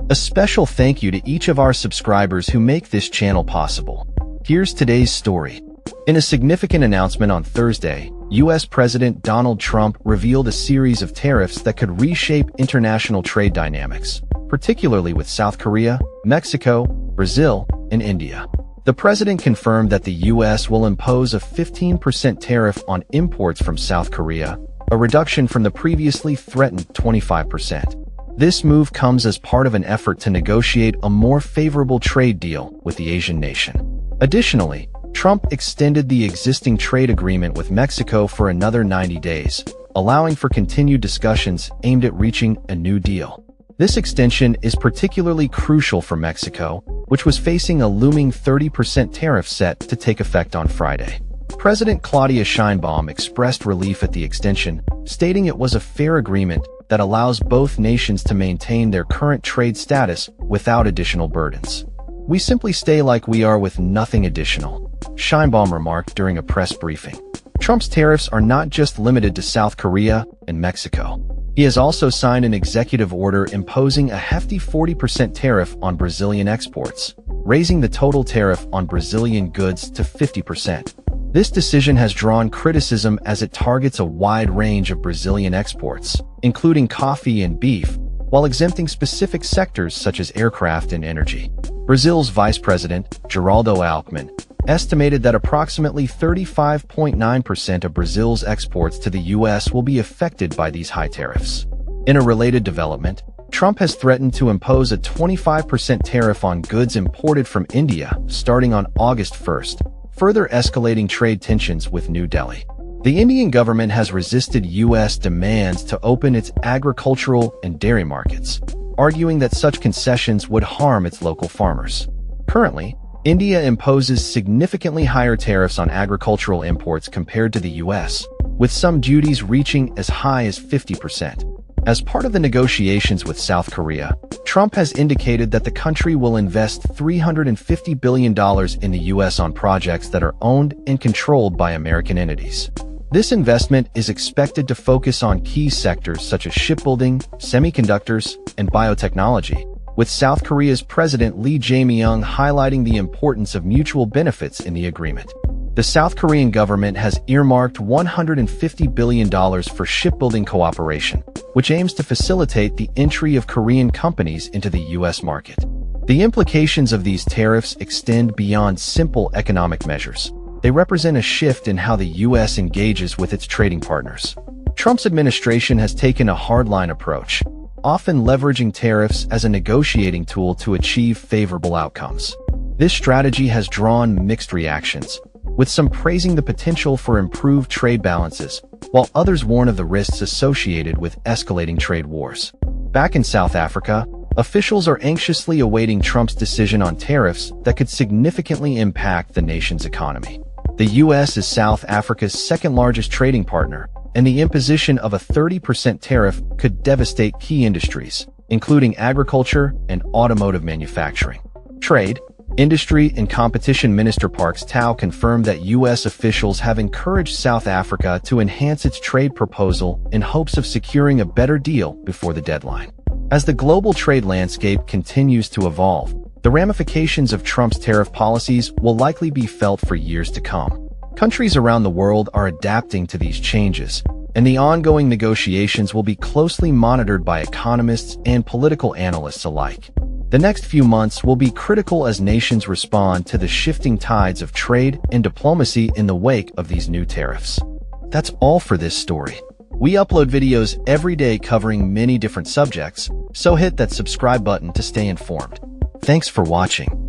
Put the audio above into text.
A special thank you to each of our subscribers who make this channel possible. Here's today's story. In a significant announcement on Thursday, U.S. President Donald Trump revealed a series of tariffs that could reshape international trade dynamics, particularly with South Korea, Mexico, Brazil, and India. The president confirmed that the U.S. will impose a 15% tariff on imports from South Korea, a reduction from the previously threatened 25%. This move comes as part of an effort to negotiate a more favorable trade deal with the Asian nation. Additionally, Trump extended the existing trade agreement with Mexico for another 90 days, allowing for continued discussions aimed at reaching a new deal. This extension is particularly crucial for Mexico, which was facing a looming 30% tariff set to take effect on Friday. President Claudia Sheinbaum expressed relief at the extension, stating it was a fair agreement that allows both nations to maintain their current trade status without additional burdens. "We simply stay like we are with nothing additional," Sheinbaum remarked during a press briefing. Trump's tariffs are not just limited to South Korea and Mexico. He has also signed an executive order imposing a hefty 40% tariff on Brazilian exports, raising the total tariff on Brazilian goods to 50%. This decision has drawn criticism as it targets a wide range of Brazilian exports, including coffee and beef, while exempting specific sectors such as aircraft and energy. Brazil's Vice President, Geraldo Alckmin, estimated that approximately 35.9% of Brazil's exports to the U.S. will be affected by these high tariffs. In a related development, Trump has threatened to impose a 25% tariff on goods imported from India starting on August 1st, further escalating trade tensions with New Delhi. The Indian government has resisted U.S. demands to open its agricultural and dairy markets, arguing that such concessions would harm its local farmers. Currently, India imposes significantly higher tariffs on agricultural imports compared to the U.S., with some duties reaching as high as 50%. As part of the negotiations with South Korea, Trump has indicated that the country will invest $350 billion in the U.S. on projects that are owned and controlled by American entities. This investment is expected to focus on key sectors such as shipbuilding, semiconductors, and biotechnology, with South Korea's President Lee Jae-myung highlighting the importance of mutual benefits in the agreement. The South Korean government has earmarked $150 billion for shipbuilding cooperation, which aims to facilitate the entry of Korean companies into the U.S. market. The implications of these tariffs extend beyond simple economic measures. They represent a shift in how the U.S. engages with its trading partners. Trump's administration has taken a hardline approach, often leveraging tariffs as a negotiating tool to achieve favorable outcomes. This strategy has drawn mixed reactions, with some praising the potential for improved trade balances, while others warn of the risks associated with escalating trade wars. Back in South Africa, officials are anxiously awaiting Trump's decision on tariffs that could significantly impact the nation's economy. The U.S. is South Africa's second-largest trading partner, and the imposition of a 30% tariff could devastate key industries, including agriculture and automotive manufacturing. Trade, Industry and Competition Minister Parks Tao confirmed that U.S. officials have encouraged South Africa to enhance its trade proposal in hopes of securing a better deal before the deadline. As the global trade landscape continues to evolve, the ramifications of Trump's tariff policies will likely be felt for years to come. Countries around the world are adapting to these changes, and the ongoing negotiations will be closely monitored by economists and political analysts alike. The next few months will be critical as nations respond to the shifting tides of trade and diplomacy in the wake of these new tariffs. That's all for this story. We upload videos every day covering many different subjects, so hit that subscribe button to stay informed. Thanks for watching.